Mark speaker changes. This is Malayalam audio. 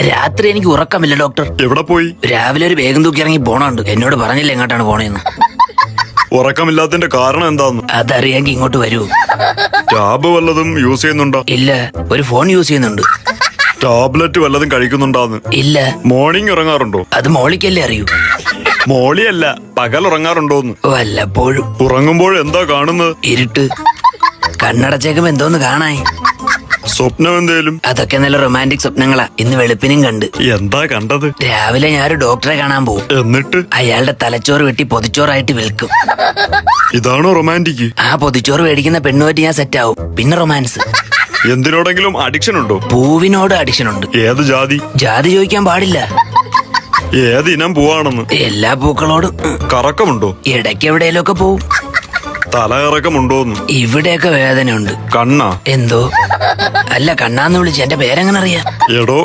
Speaker 1: രാത്രി എനിക്ക് ഉറക്കമില്ല ഡോക്ടർ.
Speaker 2: എവിടെ പോയി?
Speaker 1: രാവിലെ ഒരു വേഗം തൂക്കി ഇറങ്ങി പോണുണ്ട്. എന്നോട് പറഞ്ഞില്ല എങ്ങോട്ടാണ് പോണേന്ന്.
Speaker 2: ഉറക്കമില്ലാത്തതിന്റെ കാരണം എന്താന്ന്
Speaker 1: അതറിയാമെങ്കിൽ ഇങ്ങോട്ട് വരൂ.
Speaker 2: ടാബ് വല്ലതും യൂസ് ചെയ്യുന്നുണ്ടോ?
Speaker 1: ഇല്ല, ഒരു ഫോൺ യൂസ് ചെയ്യുന്നുണ്ട്.
Speaker 2: ടാബ്ലറ്റ് വല്ലതും കഴിക്കുന്നുണ്ടാന്ന്?
Speaker 1: ഇല്ല.
Speaker 2: മോർണിംഗ് ഉറങ്ങാറുണ്ടോ?
Speaker 1: അത് മോളിക്കല്ലേ അറിയൂ.
Speaker 2: മോളിയല്ല, പകൽ ഉറങ്ങാറുണ്ടോന്ന്.
Speaker 1: വല്ലപ്പോഴും.
Speaker 2: ഉറങ്ങുമ്പോൾ എന്താ കാണുന്നത്?
Speaker 1: ഇരുട്ട്. കണ്ണടച്ചേക്കുമ്പോ എന്തോന്ന് കാണാൻ.
Speaker 2: സ്വപ്നം എന്തേലും?
Speaker 1: അതൊക്കെ നല്ല റൊമാൻറ്റിക് സ്വപ്നങ്ങളാ. ഇന്ന് വെളുപ്പിനും കണ്ട്.
Speaker 2: എന്താ കണ്ടത്?
Speaker 1: രാവിലെ ഞാനൊരു ഡോക്ടറെ കാണാൻ പോകും.
Speaker 2: എന്നിട്ട്
Speaker 1: അയാളുടെ തലച്ചോറ് വെട്ടി പൊതിച്ചോറായിട്ട് വിൽക്കും.
Speaker 2: ഇതാണോ റൊമാൻറ്റിക്?
Speaker 1: ആ പൊതിച്ചോറ് മേടിക്കുന്ന പെണ്ണുമായിട്ട് ഞാൻ സെറ്റ് ആവും. പിന്നെ റൊമാൻസ്.
Speaker 2: എന്തിനോടെങ്കിലും അഡിക്ഷൻ ഉണ്ടോ?
Speaker 1: പൂവിനോട് അഡിക്ഷൻ ഉണ്ട്.
Speaker 2: ഏത് ജാതി?
Speaker 1: ജാതി ചോദിക്കാൻ പാടില്ല.
Speaker 2: ഏത് ഇനം പൂവാണെന്ന്?
Speaker 1: എല്ലാ പൂക്കളോടും.
Speaker 2: കറക്കമുണ്ടോ?
Speaker 1: ഇടയ്ക്ക് എവിടെയെങ്കിലുമൊക്കെ പോവും.
Speaker 2: തലകറക്കമുണ്ടോന്ന്?
Speaker 1: ഇവിടെയൊക്കെ വേദനയുണ്ട്.
Speaker 2: കണ്ണാ?
Speaker 1: എന്തോ. അല്ല, കണ്ണാന്ന് വിളിച്ച് എന്റെ പേരെങ്ങനെ അറിയാം?
Speaker 2: എടോ